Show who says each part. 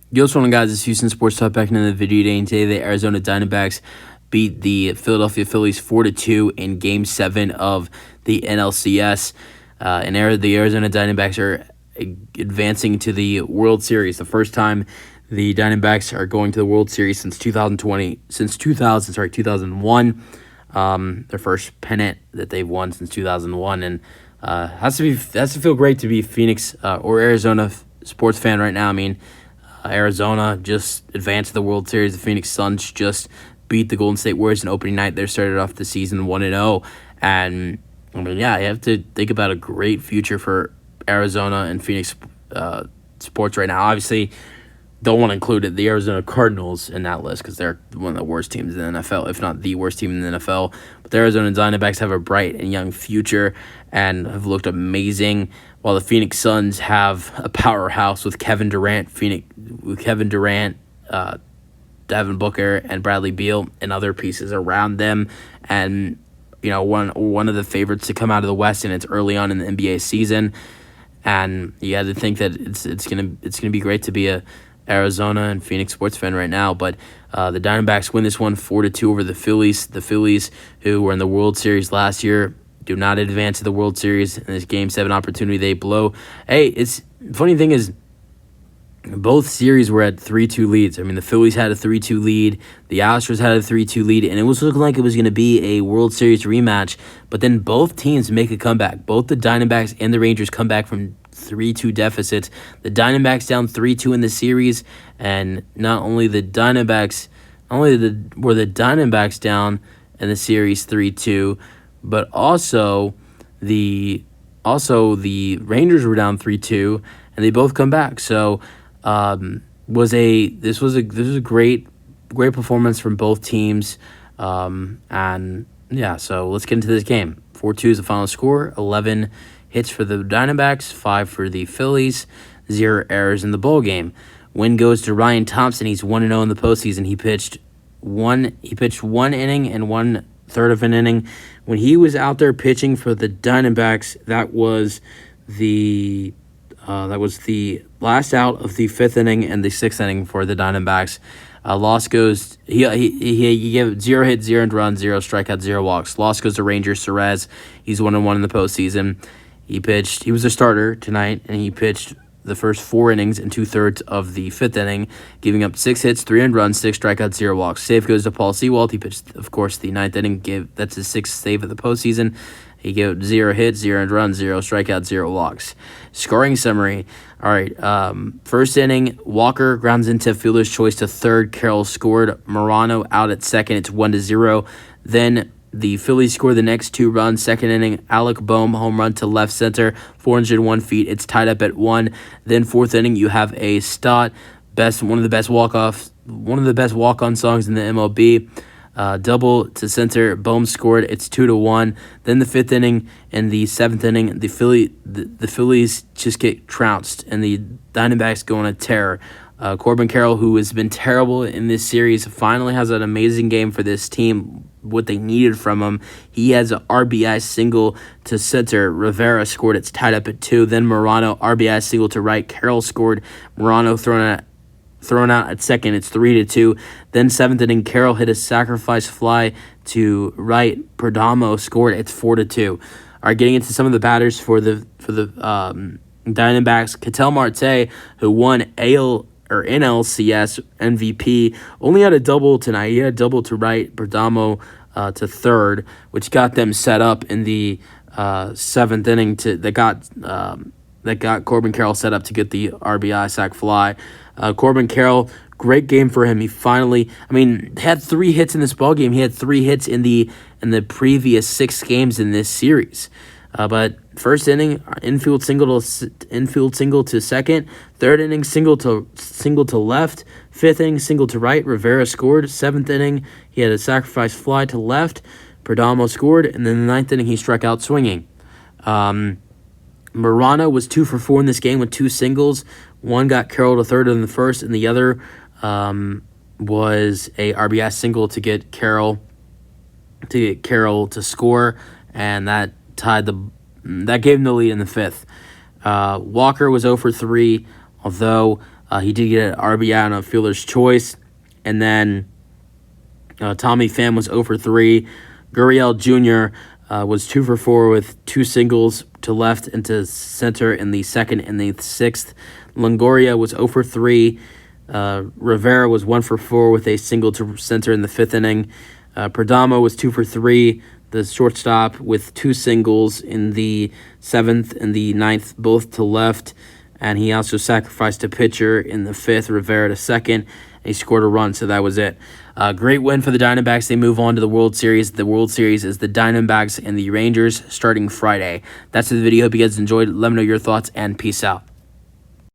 Speaker 1: Yo, what's going on, guys? It's Houston Sports Talk back into the video today, and today the Arizona Diamondbacks beat the Philadelphia Phillies 4-2 in Game 7 of the NLCS. The Arizona Diamondbacks are advancing to the World Series. The first time the Diamondbacks are going to the World Series since 2001. Their first pennant that they've won since 2001, and has to feel great to be Phoenix or Arizona sports fan right now. I mean, Arizona just advanced to the World Series. The Phoenix Suns just beat the Golden State Warriors in opening night. They started off the season 1-0. And, I mean, yeah, you have to think about a great future for Arizona and Phoenix sports right now. Obviously, don't want to include the Arizona Cardinals in that list because they're one of the worst teams in the NFL, if not the worst team in the NFL. But the Arizona Diamondbacks have a bright and young future and have looked amazing, while the Phoenix Suns have a powerhouse with Kevin Durant, Devin Booker, and Bradley Beal, and other pieces around them. And, you know, one of the favorites to come out of the West, and it's early on in the NBA season. And you had to think that it's gonna be great to be a Arizona and Phoenix sports fan right now. But the Diamondbacks win this one 4-2 over the Phillies. The Phillies, who were in the World Series last year, do not advance to the World Series in this Game 7 opportunity. They blow. Hey, it's funny thing is, both series were at 3-2 leads. I mean, the Phillies had a 3-2 lead. The Astros had a 3-2 lead, and it was looking like it was going to be a World Series rematch. But then both teams make a comeback. Both the Diamondbacks and the Rangers come back from 3-2 deficits. The Diamondbacks down 3-2 in the series, and not only the Diamondbacks, were the Diamondbacks down in the series 3-2, but also the Rangers were down 3-2, and they both come back. So this was a great performance from both teams, and yeah. So let's get into this game. 4-2 is the final score. 11 hits for the Diamondbacks, 5 for the Phillies, 0 errors in the bowl game. Win goes to Ryan Thompson. He's 1-0 in the postseason. He pitched one inning and 1/3 of an inning. When he was out there pitching for the Diamondbacks, that was the last out of the 5th inning and the 6th inning for the Diamondbacks. Loss goes. He gave 0 hits, 0 earned runs, 0 strikeouts, 0 walks. Loss goes to Rangers. Suarez. He's 1-1 in the postseason. He pitched. He was a starter tonight, and he pitched the first 4 innings and 2/3 of the 5th inning, giving up 6 hits, 3 earned runs, 6 strikeouts, 0 walks. Save goes to Paul Sewald. He pitched, of course, the 9th inning. That's his 6th save of the postseason. He gave 0 hits, 0 earned runs, 0 strikeouts, 0 walks. Scoring summary. All right. First inning, Walker grounds into fielder's choice to third. Carroll scored. Morano out at second. It's 1-0. Then the Phillies score the next 2 runs. Second inning, Alec Boehm home run to left center, 401 feet. It's tied up at 1. Then 4th inning, you have a Stott, one of the best walk-on songs in the MLB. Double to center. Boehm scored. It's 2-1. Then the 5th inning and the 7th inning, the Phillies just get trounced, and the Diamondbacks go on a tear. Corbin Carroll, who has been terrible in this series, finally has an amazing game for this team, what they needed from him. He has an RBI single to center. Rivera scored. It's tied up at 2. Then Morano, RBI single to right. Carroll scored. Morano thrown out at second. It's 3-2. Then 7th inning, Carroll hit a sacrifice fly to right. Perdomo scored. It's 4-2. All right, getting into some of the batters for the Diamondbacks. Ketel Marte, who won NLCS MVP, only had a double tonight. He had a double to right. Perdomo to third, which got them set up in the 7th inning that got Corbin Carroll set up to get the RBI sac fly. Corbin Carroll, great game for him. He finally, had 3 hits in this ballgame. He had 3 hits in the previous 6 games in this series. But first inning, infield single to second. 3rd inning, single to left. 5th inning, single to right. Rivera scored. 7th inning, he had a sacrifice fly to left. Perdomo scored, and then the 9th inning, he struck out swinging. Morano was 2 for 4 in this game with 2 singles. One got Carroll to third in the first, and the other was a RBI single to get Carroll to score, and that gave him the lead in the 5th. Walker was 0 for 3, although He did get an RBI on a fielder's choice. And then Tommy Pham was 0 for 3. Gurriel Jr. Was 2 for 4 with 2 singles to left and to center in the second and the sixth. Longoria was 0 for 3. Rivera was 1 for 4 with a single to center in the fifth inning. Perdomo was 2 for 3, the shortstop, with 2 singles in the seventh and the ninth, both to left. And he also sacrificed a pitcher in the fifth, Rivera to second. He scored a run, so that was it. Great win for the Diamondbacks. They move on to the World Series. The World Series is the Diamondbacks and the Rangers starting Friday. That's the video. Hope you guys enjoyed. Let me know your thoughts, and peace out.